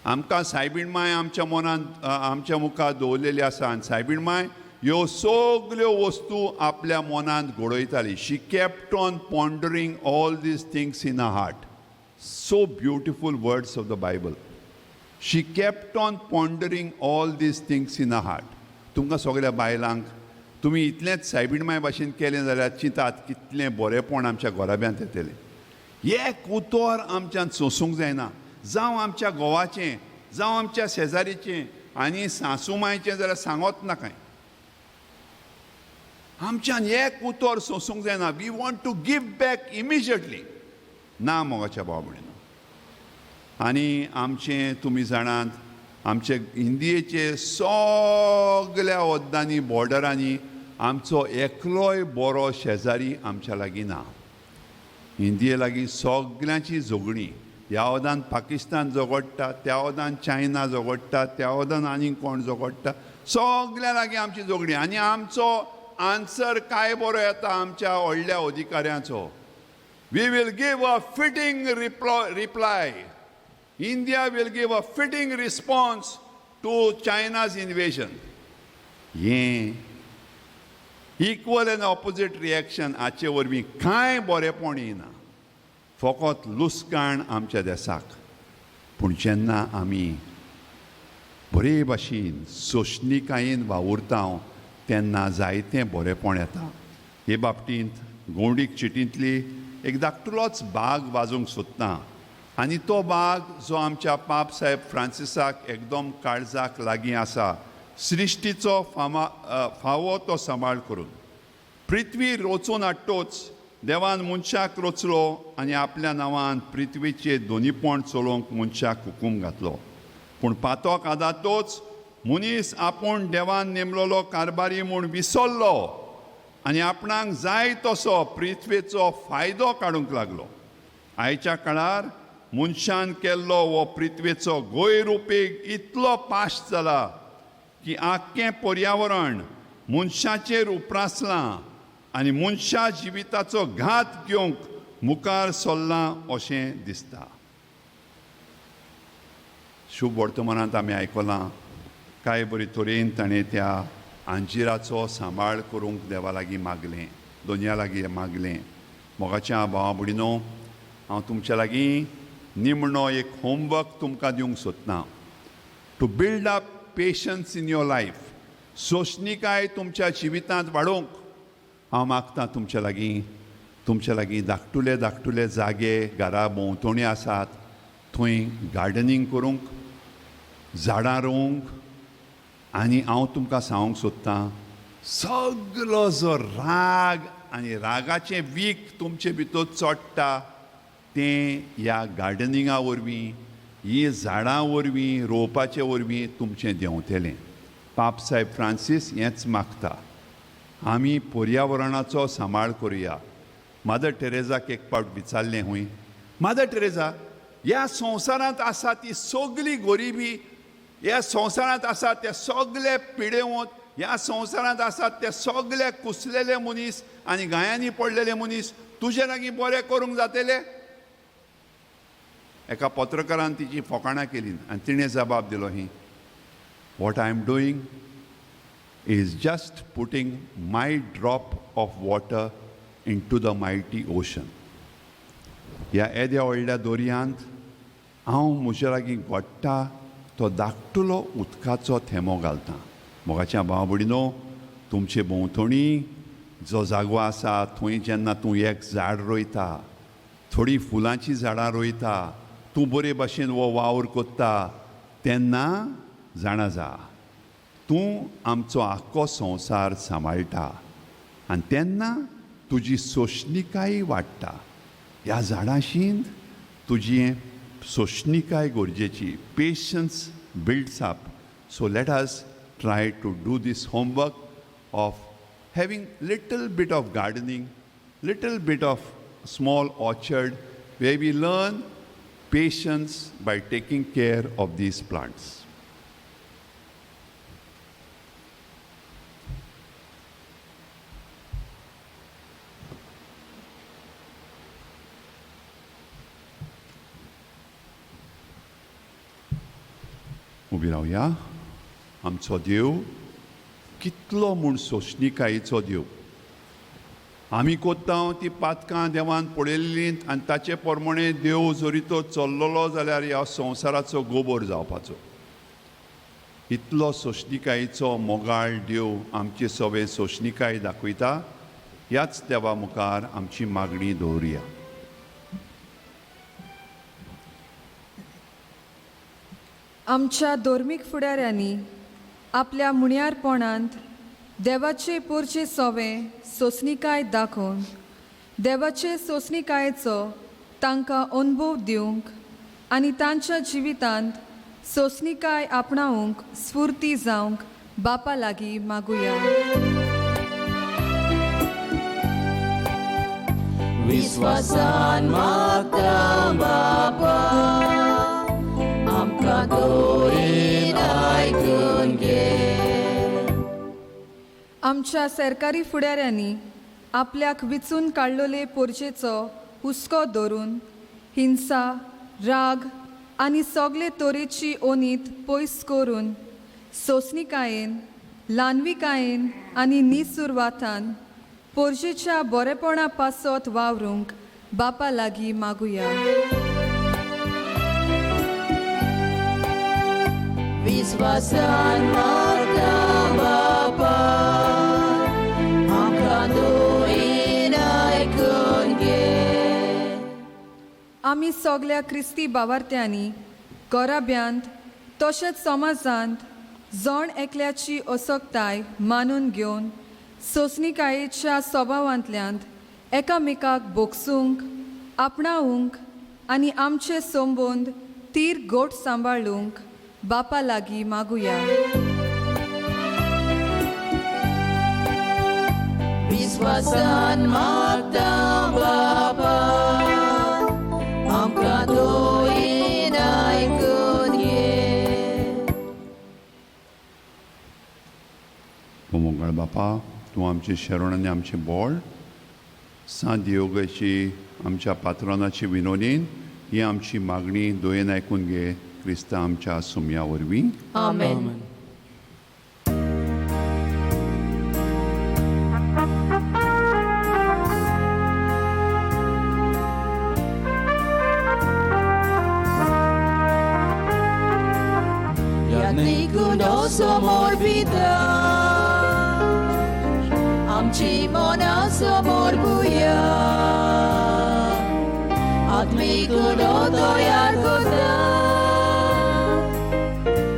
Speaker 3: आमकां सायबीण माय आमच्या मनांत आमच्या मुखार दवरलेली आसा आनी सायबीण माय ह्यो सगल्यो वस्तू आपल्या मनांत घडयताली. She kept on pondering all these things in a heart. So beautiful words of the Bible. She kept on pondering all these things in her heart. तुमकां सगळ्या बायलांक तुमी इतलेंच सायबीण माय भाशेन केलें जाल्यार चिंतात कितलें बरेंपण आमच्या घोराब्यांत येतलें. एक उतर आमच्यान सोंसूंक जायना. जावं आमच्या घोवाचें जावं आमच्या शेजारीचें आनी सासू मांयचें जाल्यार सांगोत नाकाय. आमच्यान एक उतर सोंसूंक जायना. We want to give back immediately. ना मोगाच्या भाव भयणीनो. आनी आमचें तुमी जाणात आमचे इंडियेचे सगल्या वद्दांनी बॉर्डरांनी आमचो एकलोय बरो शेजारी आमच्या लागीं ना. इंडिये लागीं सगल्यांची झगडीं. ह्या वदान पाकिस्तान झगडटा, त्या वदान चायना झगडटा, त्या वदान आनीक कोण झगडटा. सगल्या लागीं आमची झगडीं. आनी आमचो आन्सर काय बरो येता आमच्या व्हडल्या अधिकाऱ्यांचो. We will give a fitting reply. India will give a fitting response to China's invasion. हें equal and opposite reaction हाचे वरवीं कांय बरेंपण येना. फकत लुसकाण आमच्या देशाक. पूण जेन्ना आमी बरे भाशेन सोंशणिकायेन वावुरता तेन्ना जायतें बरेंपण येता. हे बाबतींत गौंडीक चिटींतली एक धाकटुलोच भाग वाजोवंक सोदता. आनी तो भाग जो आमच्या पाप साहेब फ्रांसिसाक एकदम काळजाक लागीं आसा. सृश्टीचो फावो तो सांबाळ करून. पृथ्वी रोचून हाडटोच देवान मनशाक रोचलो आनी आपल्या नांवान पृथ्वीचे दोनीपण चलोवंक मनशाक हुकूम घातलो. पूण पातोक आदातोच मनीस आपूण देवान नेमलेलो कारबारी म्हूण विसरलो आनी आपणाक जाय तसो पृथ्वीचो फायदो काडूंक लागलो. आयच्या काळार मनशान केल्लो हो पृथ्वीचो गैरउपेग इतलो पाश्ट जाला की आख्खें पर्यावरण मनशाचेर उप्रासलां आनी मनशा जिविताचो घात घेवंक मुखार सरलां अशें दिसता. शुभ वर्तमानांत आमी आयकलां कांय बरे तरेन ताणें त्या अंजिराचो सांबाळ करूंक देवा लागीं मागलें, दोनया लागीं मागलें. मोगाच्या भावा भयणीनो, हांव तुमच्या लागीं निमणो एक होमवर्क तुमकां दिवंक सोदतां. To build up patience in your life. सोंशणिकाय तुमच्या जिवितांत वाडोवंक हांव मागतां तुमच्या लागीं धाकटुले धाकटुले जागे घरा भोंवतणी आसात थंय गार्डनिंग करूंक, झाडां रोवंक. आनी हांव तुमकां सांगूंक सोदतां सगलो जो राग आनी रागाचें वीख तुमचे भितर चोडटा तें ह्या गार्डनिंगा वरवीं, ही झाडां वरवीं, रोवपाचे वरवीं तुमचें देंवतलें. पाप साहेब फ्रांसीस हेंच मागता. आमी पर्यावरणाचो सांबाळ करुया. मादर टेरेजाक एक पावट विचारलें हूंय, मादर टेरेजा, ह्या संवसारांत आसा ती सगली गरिबी, ह्या संवसारांत आसा ते सगळे पिडेवंत, ह्या संवसारांत आसात ते सगळे कुसलेले मनीस आनी गायांनी पडलेले मनीस तुजे लागीं बरें करूंक जातलें? एका पत्रकारान तिची फकाणां केली आनी तिणें जबाब दिलो, ही what I am doing is just putting my drop of water into the mighty ocean. ह्या येद्या व्हडल्या दर्यांत हांव म्हजे लागीं घोडटा तो धाकटुलो उदकाचो थेंबो घालता. मोगाच्या भावा भयणीनो, तुमचे भोंवतणी जो जागो आसा थंय जेन्ना तूं एक झाड रोयता, थोडी फुलांची झाडां रोयता, तूं बरे भाशेन हो वावर कोत्ता, तेन्ना जाणा जा तूं आमचो आख्खो संवसार सांबाळटा आनी तेन्ना तुजी सोंशणिकाय वाडटा. ह्या झाडांशींत तुजी सोंशणिकाय गरजेची. Patience builds up. So let us try to do this homework of having little bit of gardening, little bit of small orchard, where we learn patience by taking care of these plants. उबी रावया. आमचो देव कितलो म्हूण सोंसणीकायेचो देव. आमी कोत्ता ती पातकां देवान पळयल्लीं आनी ताचे प्रमाणे देव जरी तो चल्लोलो जाल्यार ह्या संवसाराचो गोबोर जावपाचो. इतलो सोंसणीकायेचो मोगाळ देव आमचे सवे सोंसणीकाय दाखयता. ह्याच देवा मुखार आमची मागणी दवरुया.
Speaker 4: आमच्या धर्मीक फुडाऱ्यांनी आपल्या मुण्यारपणांत देवाचे पोरचे सोवे सोंसणीकाय दाखोवन देवाचे सोंसणीकायेचो तांकां अनुभव दिवंक आनी तांच्या जिवितांत सोंसणीकाय आपणावंक स्फूर्ती जावंक बापा लागीं मागुया.
Speaker 1: विश्वासान मागता बापा, आमकां दोळीन आयकून घे.
Speaker 4: आमच्या सरकारी फुडाऱ्यांनी आपल्याक विचून काडलोले पोरचेचो हुस्को धरून हिंसा, राग आनी सगळे तरेची ओनीत पयस करून सोंसणीकायेन, ल्हानविकायेन आनी निसुरवातान पोरचेच्या बरेपणा पासत वावरूंक बापा लागीं मागुया.
Speaker 1: विश्वासान मागता बापा, आमकां दोळीन आयकून घे.
Speaker 4: आमी सगळ्या क्रिस्ती बावार्थ्यांनी घराब्यांत तशेंच समाजांत जण एकल्याची असोकताय मानून घेवन सोंसणीकायेच्या स्वभावांतल्यान एकामेकाक बोगसूंक, आपणावंक आनी आमचे संबंद तीर गोट सांबाळूंक बापा लागीं मागुया.
Speaker 1: विश्वासान मागता बापा, आमकां दोळीन आयकून घे.
Speaker 3: मोगाळ बापा, तूं आमचे शरण आनी आमचें बळ. सांत योगाची आमच्या पात्रांनाची विनोदीन ही आमची मागणी दोयेन आयकून घे. क्रिस्ता आमच्या सुमया वरवीं.
Speaker 1: आमेन. यात्निकुनो समोर भितर आमची मना समोर भुया. आत्मिकुनो तयार करता,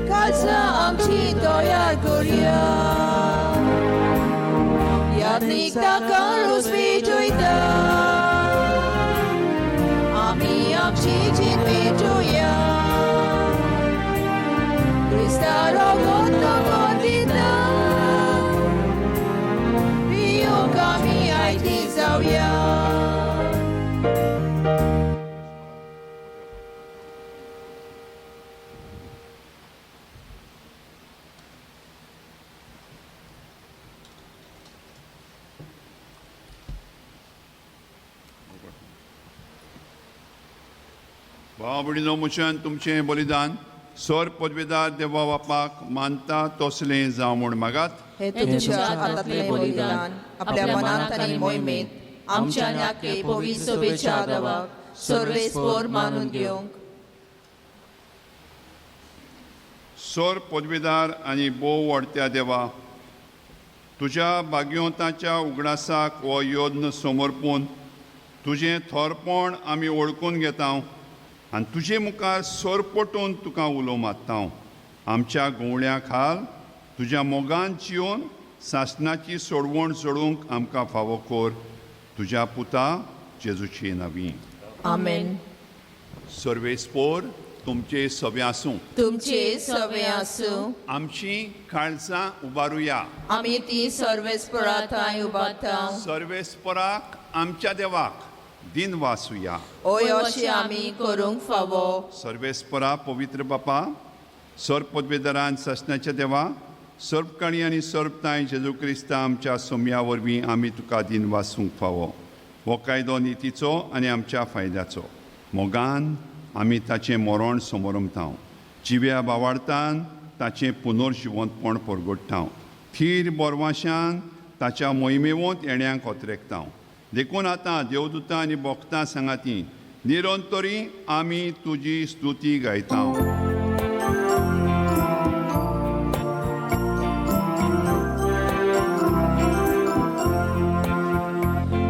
Speaker 1: खालसा आमची तयार करुया. यात्निक ताका रोस पेटयता, आमी आमची जीण पेटोवया. क्रिस्ता रोगोत लोगोत दिता, भियोंक आमी आयती जावया.
Speaker 3: भाव भयणीनो, मुशान तुमचें बलिदान सर पदवेदार देवा बापाक मानता तसलें जावं म्हूण मागात.
Speaker 1: हे तुमच्या हातांतलें बलिदान आपल्या मनांत आनी मोहिमेंत आमच्या नाके पवित्र सभेच्या गावाक सर्वेस्पर मानून घेवंक.
Speaker 3: सर पदवेदार आनी बोव व्हडत्या देवा, तुज्या भाग्योताच्या उगडासाक हो योद्न समर्पून तुजें थोरपण आमी वळखून घेता आनी तुजे मुखार सरपटून तुका उलो मात्ता. आमच्या घोवण्या खाल तुज्या मोगान जिवन सासणाची सोडवण सोडूंक आमकां फावो कर. तुज्या पुता जेजूची नांवीं.
Speaker 1: आमेन.
Speaker 3: सर्वेस्पोर तुमचे सवे आसूं.
Speaker 1: तुमचे सवे आसूं.
Speaker 3: आमची काळजां उबारुया.
Speaker 1: आमी ती सर्वेस्परा थंय उबारतां.
Speaker 3: सर्वेस्पराक आमच्या देवाक दिन वासुया.
Speaker 1: ओय अशें आमी करूंक फावो.
Speaker 3: सर्वेस्परा पवित्र बापा, सर्व पदवेदारान ससनाच्या देवा, सर्व काणी आनी सर्व ताय जेजू क्रिस्ता आमच्या सोम्या वरवीं आमी तुका दिन वासूंक फावो. हो कायदो नितीचो आनी आमच्या फायद्याचो. मोगान आमी ताचें मरण समोरमतांव. जिव्या बावार्थान ताचें पुनर्जिवंतपण परगट्टांव. थीर बोरवाशान ताच्या मोहिमेवंत येण्याक ओतरेकतांव. देखून आतां देवदूतां आनी भोक्तां सांगाती निरंतरी आमी तुजी स्तुती गायतांव.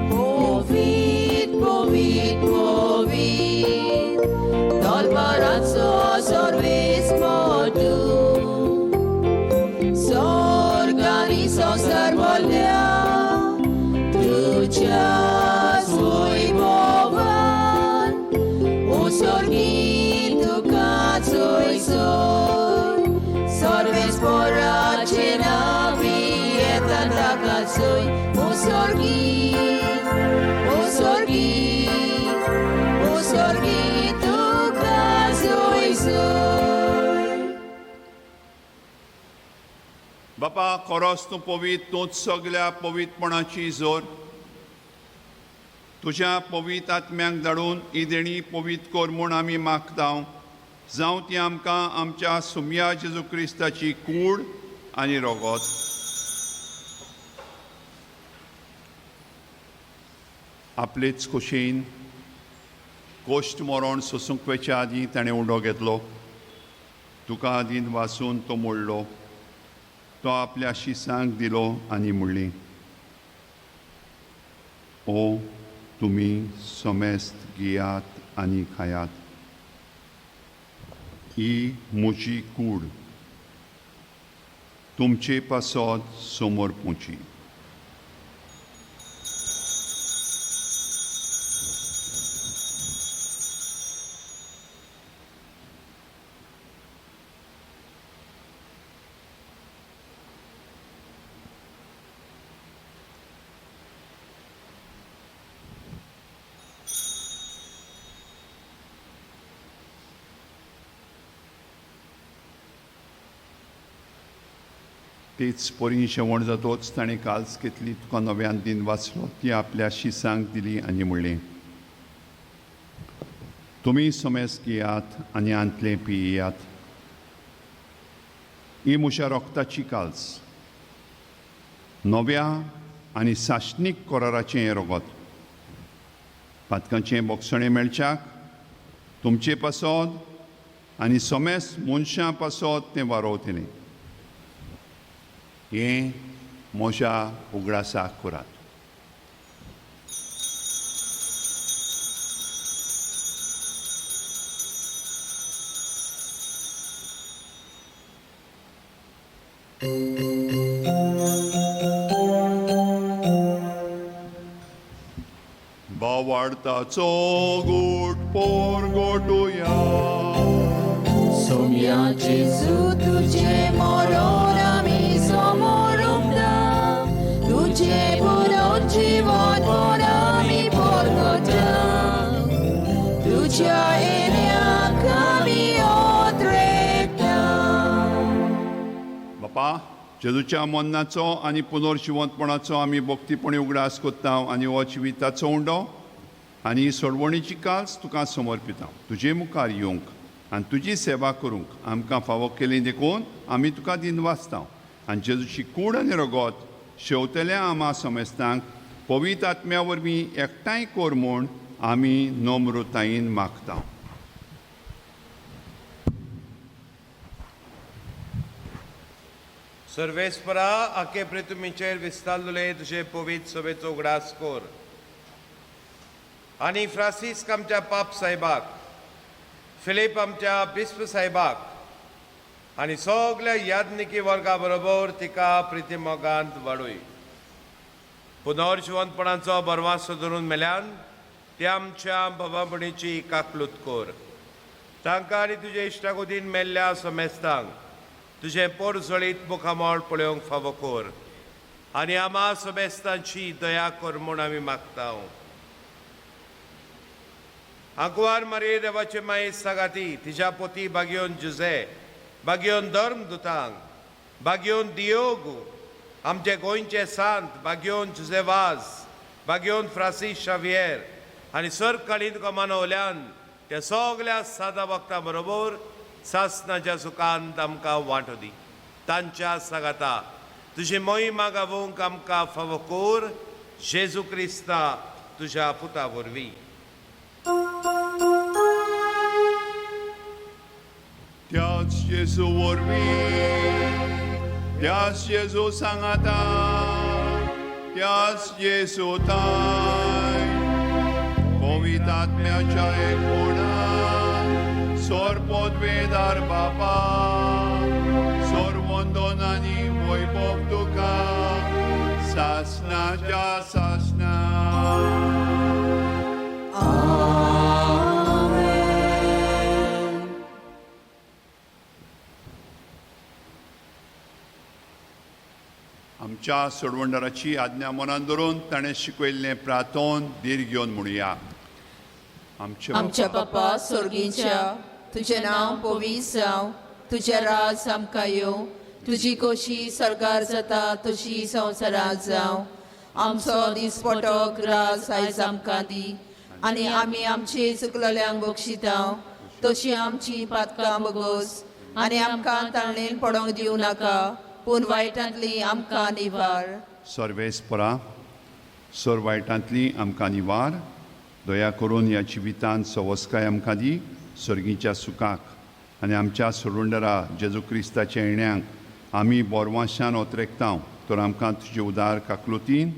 Speaker 1: Povit, povit, povit, dolbaraco sorvespotu, sorgani sosarvolia, tucia svoj bovan, usorgi tukacoj sor, sorvesporace navi etan takacoj, usorgi तुका सोय सोय.
Speaker 3: बापा खरोच तूं पवित, तूंच सगळ्या पवितपणाची जोर. तुज्या पवित आत्म्याक धाडून ही देणी पवित कर म्हूण आमी मागतांव. जावं ती आमकां आमच्या सुम्या जेजू क्रिस्ताची कूड आनी रोगत. आपलेच खोशेन कोश्ट मरण सोसूंक वेच्या आदीं ताणें उडो घेतलो. तुका आदीन वाचून तो मोडलो. तो आपल्या शिसांक दिलो आनी म्हणलें, ओ तुमी समेस्त घेयात आनी खायात. ही म्हजी कूड तुमचे पासत समोर पोंची. तेच पोरी शेवण जातोच ताणें काल्स घेतली, तुका नव्यान दिन वाचलो. ती आपल्या शिसांक दिली आनी म्हणलें, तुमी समेस घेयात आनी आंतलें पियेयात. ही म्हज्या रोगताची काल्स, नव्या आनी साश्णीक कराराचें हें रोगत. पातकांचें बोगसणें मेळच्याक तुमचे पासत आनी समेस मनशां पासत तें वारोवतलें. हें म्हज्या उगडासाक करात. बावार्थाचो गूट परगटुया.
Speaker 1: सोम्या जेजू तुझे मरण आमी समोरुंकता, तुझे पुनर्जीवनपण आमी परगटा, तुझ्या येण्याक आमी ओतरेकता.
Speaker 3: बापा, जेजूच्या मरणाचो आनी पुनर्जिवंतपणाचो आमी भक्तीपणी उगडास कोत्ता आनी हो जिविताचो उंडो आनी सोडवणीची काल्स तुका समर्पिता. तुजे मुखार येवंक आनी तुजी सेवा करूंक आमकां फावो केली देखून आमी तुका दिन वाचता. आनी जेजूची कूड आनी रगत शेवतल्या आमा समेस्तांक पवित्र आत्म्या वरवीं एकठांय कर म्हूण आमी नम्रतायेन मागता.
Speaker 2: सर्वेस्परा आखे प्रेतुमीचेर विस्तारलेले तुजे पवित्र सभेचो उगडास कर. आनी फ्रांसीस आमच्या पाप साहेबाक, फिलीप आमच्या बिस्प साहेबाक आनी सगळ्या याज्ञिकी वर्गा बरोबर तिका प्रिती मोगांत वाडूय. पुनर्जिवंतपणाचो बरवासो धरून मेल्यान ते आमच्या भवाभणीची काकलूत कर. तांकां आनी तुज्या इश्टागोदीन मेल्ल्या सोमेस्तांक तुजें पोरजळीत मुखामोळ पळोवंक फावो कर आनी आमा सोमेस्तांची दया कर म्हूण आमी मागतां. आंकवार मारये देवाचे माये सगाती तिच्या पोती बागयोन जुजे बागयोन धर्मदुतांक बागयोन दियोगू आमचे गोंयचे सांत बागयोन जुजेवाज बागयोन फ्रांसीस शावियर आनी सर काळीन तुका मानवल्यान त्या सगळ्या सादा भक्तां बरोबर सासणाच्या सुखांत आमकां वांटो दी. तांच्या सगाता तुजी मोहिमा गावूंक आमकां फावो कर. जेजू क्रिस्ता तुज्या पुता वरवीं.
Speaker 3: त्याच जेजू वरवीं त्याच जेजू सांगाता त्याच जेजू ताय पवित्र आत्म्याच्या एकूणान सोर पदवेदार बापा सोर वंदन आनी वैभव तुका सासणाच्या सासणा. आमच्या सोडवंडराची आज्ञा मनान धरून ताणें शिकयल्लें प्रार्थोन धीर घेवन म्हणुया.
Speaker 1: आमच्या बापा स्वर्गीच्या तुजें नांव पवित्र जावं तुजें राज आमकां येवं तुजी खोशी सरकार जाता तशी संवसारांत जावं. आमचो दिसपटोक रास आयज आमकां दी आनी आमी आमचे चुकलेल्यांक बक्षिता तशी आमची पातकां बगोस आनी आमकां ताळणेन पडोंक दिवं नाका पूण वायटांतली आमकां निवार.
Speaker 3: सर्वेस्परा सोर वायटांतली आमकां निवार. दया करून ह्या जिवितांत सवस्काय आमकां दी सर्गीच्या सुखाक आनी आमच्या सोडवंडरा जेजू क्रिस्ताच्या येण्याक आमी बोरवाशान ओतरेकतांव तर आमकां तुजे उदार काकलुतीन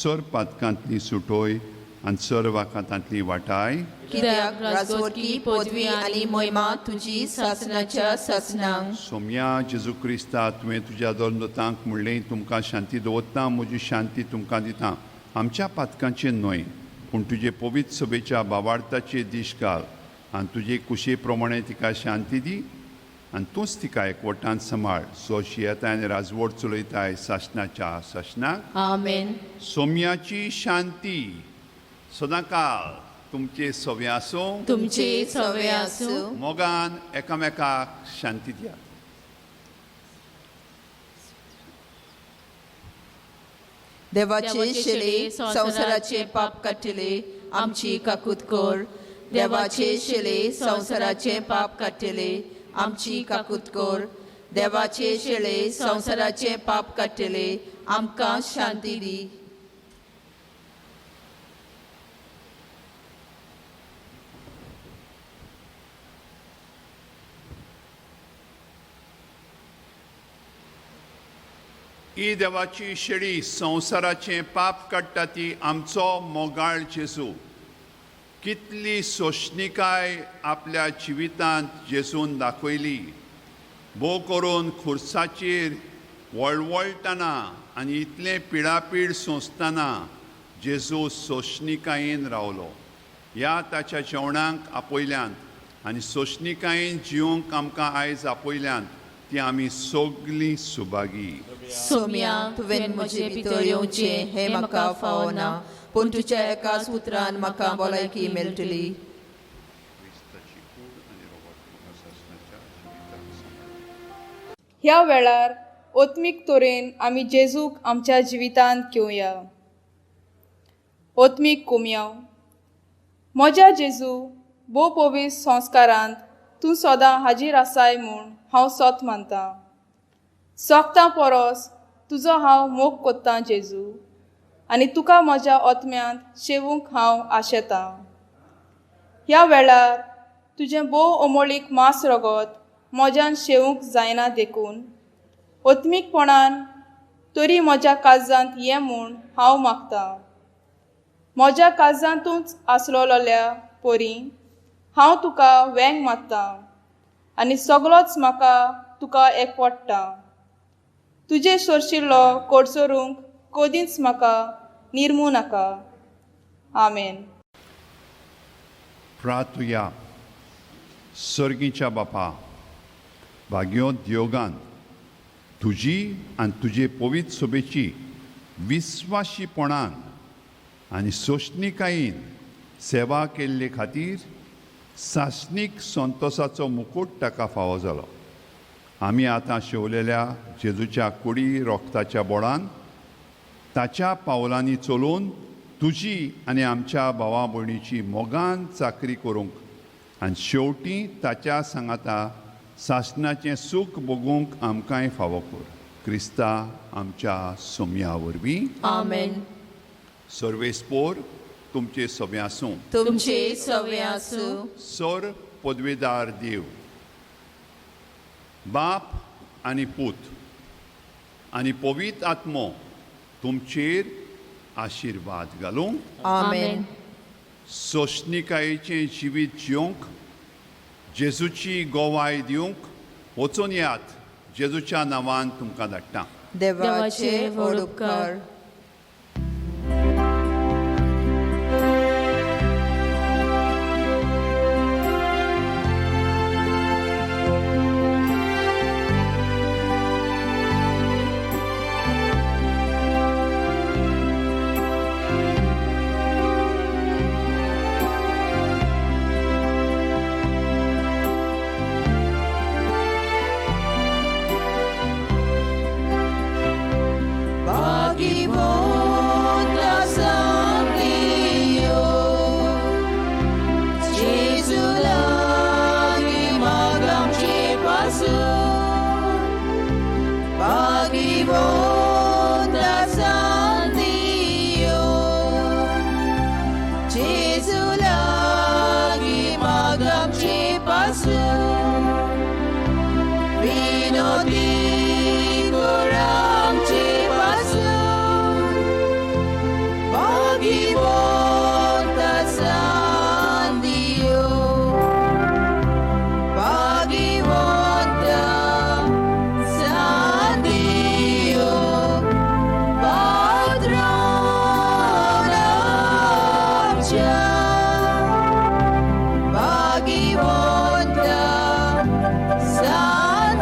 Speaker 3: सर पातकांतली सुटोय आनी सर वाखातांतली वाटाय.
Speaker 1: कित्याक राजवटी पदवी आनी मोहिमा तुजी सासणाच्या सासणांक.
Speaker 3: सोम्या जेजू क्रिस्ता तुवें तुज्या धर्मदूतांक म्हणलें तुमकां शांती दवरता म्हजी शांती तुमकां दिता. आमच्या पातकांचेर न्हय पूण तुजे पवित्र सभेच्या भावार्थाचेर दीश घाल आनी तुजे कुशे प्रमाणे तिका शांती दी आनी तूंच तिका एकवटान सांबाळ. सोशी येताय आनी राजवट चलयताय सासणाच्या सासणाक.
Speaker 1: आमेन.
Speaker 3: सोम्याची शांती सदांकाळ तुमचे सवे आसूं.
Speaker 1: तुमचे सवे आसूं.
Speaker 3: मोगान एकामेकाक शांती दिया.
Speaker 1: देवाचे शेले संवसाराचे पाप काडटले आमची काकूत कोर. देवाचे शेले संवसाराचे पाप काडटले आमची काकूत कोर. देवाचे शेले संवसाराचे पाप काडटले आमकां शांती दी.
Speaker 3: ही देवाची शेळी संवसाराचे पाप काडटा ती आमचो मोगाळ जेजू. कितली सोशणिकाय आपल्या जिवितांत जेजून दाखयली. भोव करून खुर्साचेर वळवळटना आनी इतलें पिडापीड सोंसतना जेजू सोशणिकायेन रावलो. ह्या ताच्या जेवणाक आपयल्यान आनी सोशणिकायेन जिवंक आमकां आयज आपयल्यान ती आमी सगळीं सुभागी.
Speaker 1: सोम्या तुवें म्हजे भितर येवचें हें म्हाका फावो ना पूण तुज्या एकाच उतरान म्हाका भलायकी मेळटली.
Speaker 7: ह्या वेळार ओत्मीक तोरेन आमी जेजूक आमच्या जिवितांत घेवया. ओत्मीक कुमयाव. म्हज्या जेजू भोव पवित्र संस्कारांत तूं सदां हाजीर आसाय म्हूण हांव सोत मानतां. सोगता परस तुजो हांव मोग कोत्तां जेजू आनी तुका म्हज्या ओतम्यांत शेवूंक हांव आशेतां. ह्या वेळार तुजें भोव अमोळीक मांस रगत म्हज्यान शेवूंक जायना देखून ओत्मीकपणान तरी म्हज्या काळजांत ये म्हूण हांव मागतां. म्हज्या काळजांतूच आसलोल्या परी हांव तुका वेंग मारतां आनी सगळोच म्हाका तुका एकवटटा. तुजे सोरशिल्लो कोडसोरूंक कदींच म्हाका निर्मू नाका. आमेन.
Speaker 3: प्रार्थुया. सर्गीच्या बापा भाग्यो देवगान तुजी आनी तुजे पवित्र सोबेची विस्वाशीपणान आनी सोशणिकायेन सेवा केल्ले खातीर सासणीक संतोशाचो मुकुट ताका फावो जालो. आमी आतां शेवलेल्या जेजूच्या कुडी रोगताच्या बोडान ताच्या पावलांनी चलून तुजी आनी आमच्या भावा भयणीची मोगान चाकरी करूंक आनी शेवटी ताच्या सांगाता सासणाचें सूख भोगूंक आमकांय फावो कर. क्रिस्ता आमच्या सोम्या वरवीं.
Speaker 1: आमेन.
Speaker 3: सर्वेस्पोर तुमचे सवे आसूं.
Speaker 1: तुमचे सवे आसूं.
Speaker 3: सर पदवेदार देव, बाप आनी पूत आनी पवित्र आत्मो तुमचेर आशिर्वाद घालूं.
Speaker 1: आमेन.
Speaker 3: सोशणिकायेचें जिवीत जिवंक जेजूची गोवाय दिवंक वचून येयात. जेजूच्या नांवान तुमकां धाडटां.
Speaker 1: देवाचे व्हड उपकार.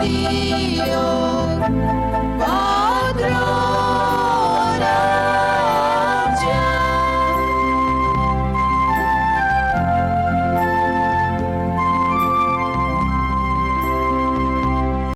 Speaker 1: Dio